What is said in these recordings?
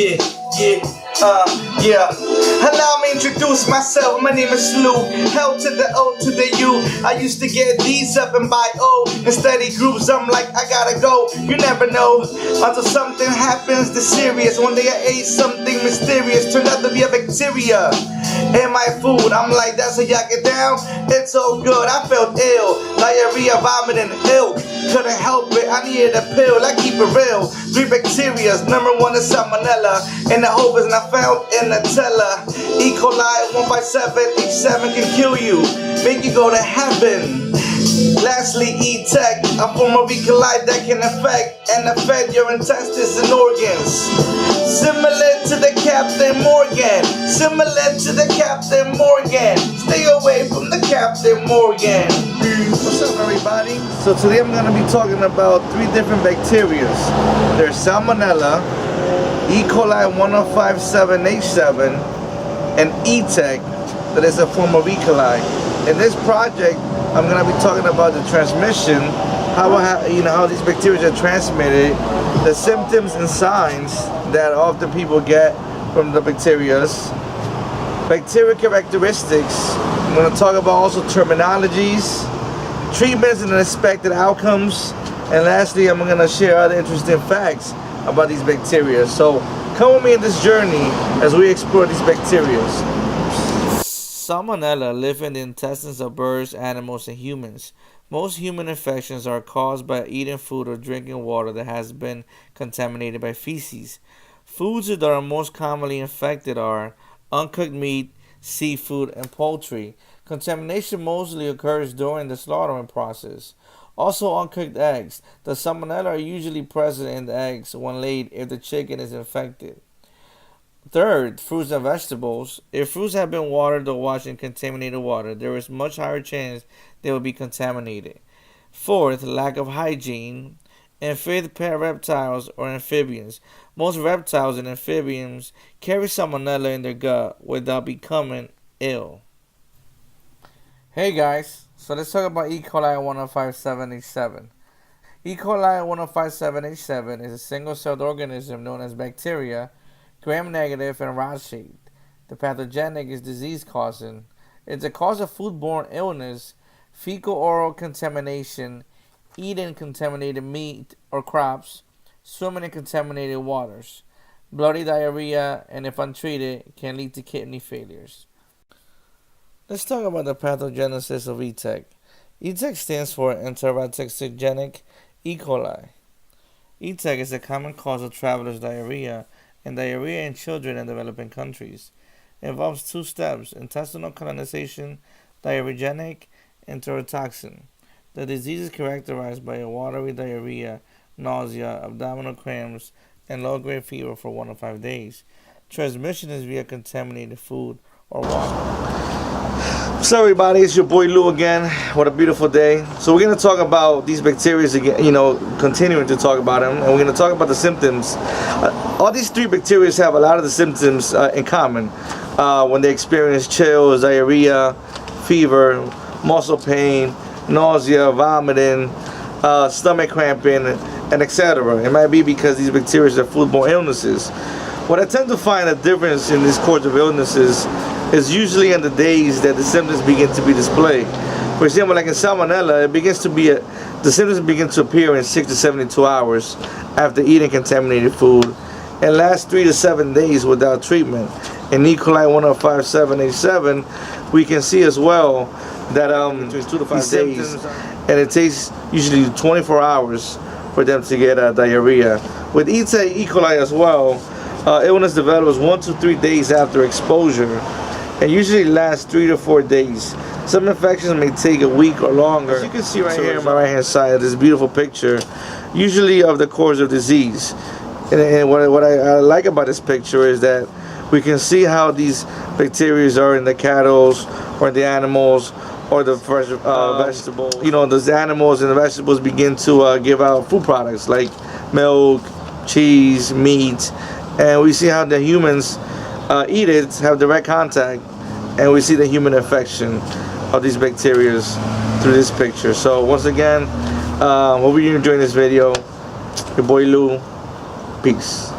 Yeah. Allow me to introduce myself. My name is Lou. L to the O to the U. I used to get D's up and buy O. In steady groups, I'm like, I gotta go. You never know until something happens that's serious. One day I ate something mysterious. Turned out to be a bacteria in my food. I'm like, that's how y'all get down? It's all good. I felt ill. Diarrhea, vomiting, ill. Couldn't help it. I needed a pill. I keep it real. 3 bacterias. Number 1 is salmonella. And the hope is not found in Nutella. Ecoli 157H7 can kill you, make you go to heaven. Lastly, etec, a form of ecoli that can affect your intestines and organs. Similar to the Captain Morgan. Similar to the Captain Morgan. Stay away from the Captain Morgan. What's up, everybody? So today I'm going to be talking about 3 different bacteria. There's salmonella, ecoli 1057H7, and etec, that is a form of ecoli. In this project, I'm going to be talking about the transmission, how these bacteria are transmitted, the symptoms and signs that often people get from the bacteria, bacteria characteristics. I'm going to talk about also terminologies, treatments and expected outcomes, and lastly, I'm going to share other interesting facts about these bacteria. So come with me in this journey as we explore these bacteria. Salmonella live in the intestines of birds, animals, and humans. Most human infections are caused by eating food or drinking water that has been contaminated by feces. Foods that are most commonly infected are uncooked meat, seafood, and poultry. Contamination mostly occurs during the slaughtering process. Also, uncooked eggs. The salmonella are usually present in the eggs when laid if the chicken is infected. Third, fruits and vegetables. If fruits have been watered or washed in contaminated water, there is much higher chance they will be contaminated. Fourth, lack of hygiene. And fifth, pet reptiles or amphibians. Most reptiles and amphibians carry salmonella in their gut without becoming ill. Hey guys, so let's talk about E. coli 1057H7. E. coli 1057H7 is a single-celled organism known as bacteria, gram-negative and rod-shaped. The pathogenic is disease-causing. It's a cause of foodborne illness, fecal-oral contamination, eating contaminated meat or crops, swimming in contaminated waters. Bloody diarrhea, and if untreated, can lead to kidney failures. Let's talk about the pathogenesis of etec. Etec stands for enterobacteriogenic E. coli. Etec is a common cause of traveler's diarrhea and diarrhea in children in developing countries. It involves 2 steps: intestinal colonization, diarrheogenic, enterotoxin. The disease is characterized by a watery diarrhea, nausea, abdominal cramps, and low-grade fever for 1 to 5 days. Transmission is via contaminated food or water. So everybody, it's your boy Lou again. What a beautiful day. So we're going to talk about these bacteria again, continuing to talk about them, and we're going to talk about the symptoms. All these 3 bacteria have a lot of the symptoms in common. When they experience chills, diarrhea, fever, muscle pain, nausea, vomiting, stomach cramping, and etc. It might be because these bacteria are foodborne illnesses. What I tend to find a difference in this course of illnesses is usually in the days that the symptoms begin to be displayed. For example, like in salmonella, the symptoms begin to appear in 6 to 72 hours after eating contaminated food and last 3 to 7 days without treatment. In E. coli 1057H7, we can see as well that between 2 to 5 days, and it takes usually 24 hours for them to get diarrhea. With E. coli as well, illness develops 1 to 3 days after exposure and usually lasts 3 to 4 days. Some infections may take a week or longer. As you can see right here on my right hand side of this beautiful picture, usually of the course of disease. And what I like about this picture is that we can see how these bacteria are in the cattle or the animals or the fresh vegetables. Those animals and the vegetables begin to give out food products like milk, cheese, meat, and we see how the humans eat it, have direct contact, and we see the human infection of these bacteria through this picture. So once again, hope you're enjoying this video. Your boy Lou. Peace.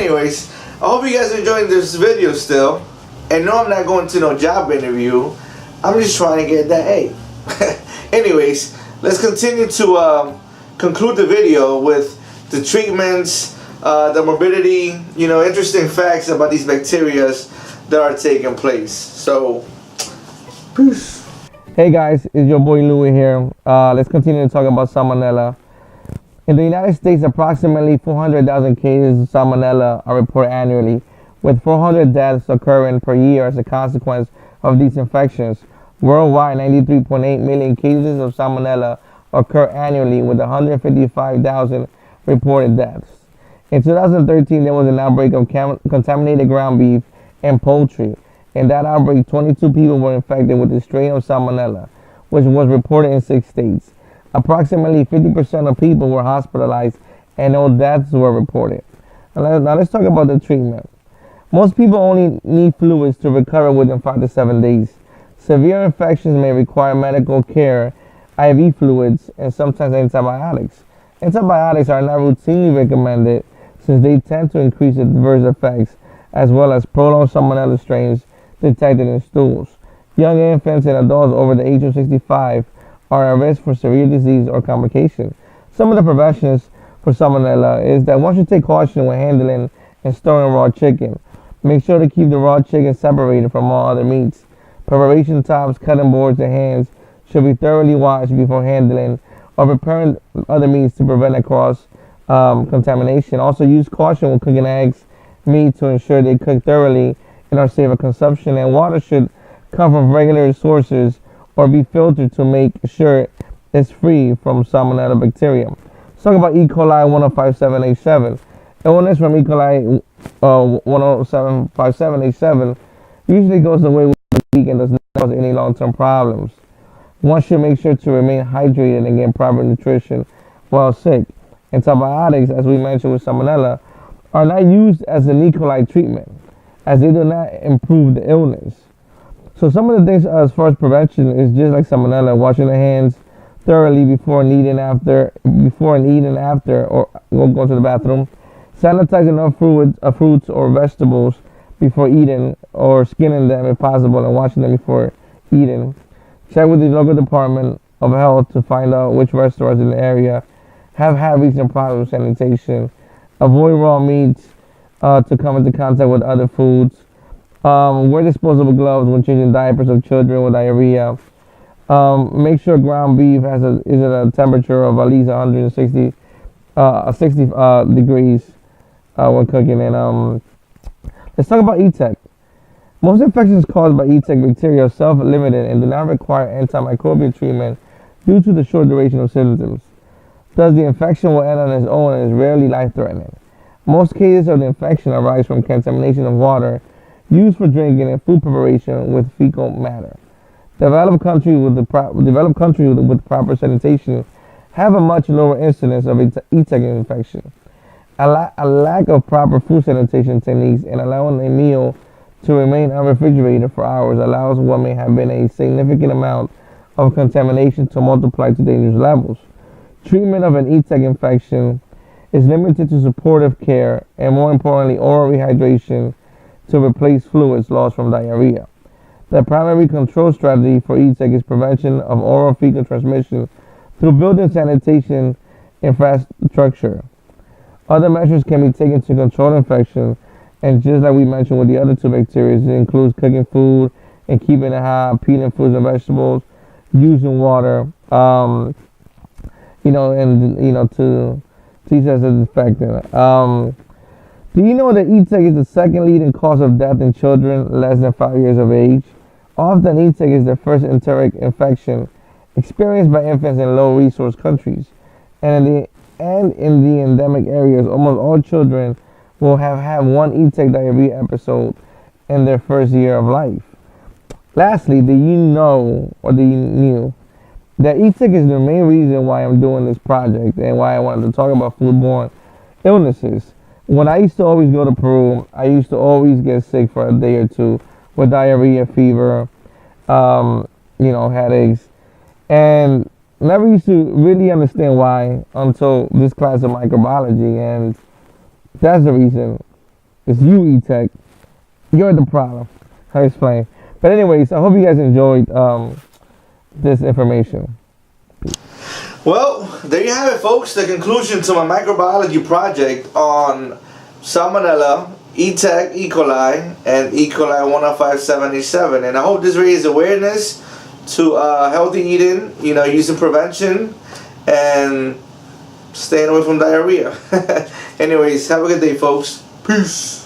anyways, I hope you guys are enjoying this video still. And no, I'm not going to no job interview. I'm just trying to get that A. Anyways, let's continue to conclude the video with the treatments, the morbidity, interesting facts about these bacteria that are taking place. So, peace. Hey guys, it's your boy Louie here. Let's continue to talk about salmonella. In the United States, approximately 400,000 cases of salmonella are reported annually, with 400 deaths occurring per year as a consequence of these infections. Worldwide, 93.8 million cases of salmonella occur annually, with 155,000 reported deaths. In 2013, there was an outbreak of contaminated ground beef and poultry. In that outbreak, 22 people were infected with the strain of salmonella, which was reported in 6 states. Approximately 50% of people were hospitalized and no deaths were reported. Now let's talk about the treatment. Most people only need fluids to recover within 5 to 7 days. Severe infections may require medical care, IV fluids, and sometimes antibiotics. Antibiotics are not routinely recommended since they tend to increase adverse effects as well as prolonged salmonella strains detected in stools. Young infants and adults over the age of 65 are at risk for severe disease or complications. Some of the preventions for salmonella is that one should take caution when handling and storing raw chicken. Make sure to keep the raw chicken separated from all other meats. Preparation tops, cutting boards, and hands should be thoroughly washed before handling or preparing other meats to prevent cross contamination. Also, use caution when cooking eggs, meat, to ensure they cook thoroughly and are safe for consumption. And water should come from regular sources or be filtered to make sure it's free from salmonella bacteria. Let's talk about E. coli 1057H7. Illness from E. coli 1057H7 usually goes away within a week and does not cause any long-term problems. One should make sure to remain hydrated and get proper nutrition while sick. Antibiotics, as we mentioned with salmonella, are not used as an E. coli treatment, as they do not improve the illness. So some of the things as far as prevention is just like salmonella: washing the hands thoroughly before and eating after, or go to the bathroom. Sanitizing all fruits or vegetables before eating, or skinning them if possible, and washing them before eating. Check with the local Department of Health to find out which restaurants in the area have had recent problems with sanitation. Avoid raw meats to come into contact with other foods. Wear disposable gloves when changing diapers of children with diarrhea. Make sure ground beef is at a temperature of at least 160 degrees when cooking. And let's talk about etec. Most infections caused by etec bacteria are self-limited and do not require antimicrobial treatment due to the short duration of symptoms. Thus, the infection will end on its own and is rarely life-threatening. Most cases of the infection arise from contamination of water used for drinking and food preparation with fecal matter. Developed countries with proper sanitation have a much lower incidence of etec infection. A lack of proper food sanitation techniques and allowing a meal to remain unrefrigerated for hours allows what may have been a significant amount of contamination to multiply to dangerous levels. Treatment of an etec infection is limited to supportive care and, more importantly, oral rehydration to replace fluids lost from diarrhea. The primary control strategy for etec is prevention of oral fecal transmission through building sanitation infrastructure. Other measures can be taken to control infection, and just like we mentioned with the other two bacteria, it includes cooking food and keeping it hot, peeling fruits and vegetables, using water, to teach as a disinfectant. Do you know that etec is the second leading cause of death in children less than 5 years of age? Often etec is the first enteric infection experienced by infants in low-resource countries. And in the endemic areas, almost all children will have had one etec diarrhea episode in their first year of life. Lastly, do you know that etec is the main reason why I'm doing this project and why I wanted to talk about foodborne illnesses? When I used to always go to Peru, I used to always get sick for a day or two with diarrhea, fever, headaches, and never used to really understand why until this class of microbiology, and that's the reason It's you, etec. You're the problem. I'll explain. But anyways, I hope you guys enjoyed this information. Well, there you have it, folks. The conclusion to my microbiology project on salmonella, etec, ecoli, and ecoli 105787. And I hope this raises awareness to healthy eating, using prevention, and staying away from diarrhea. Anyways, have a good day, folks. Peace.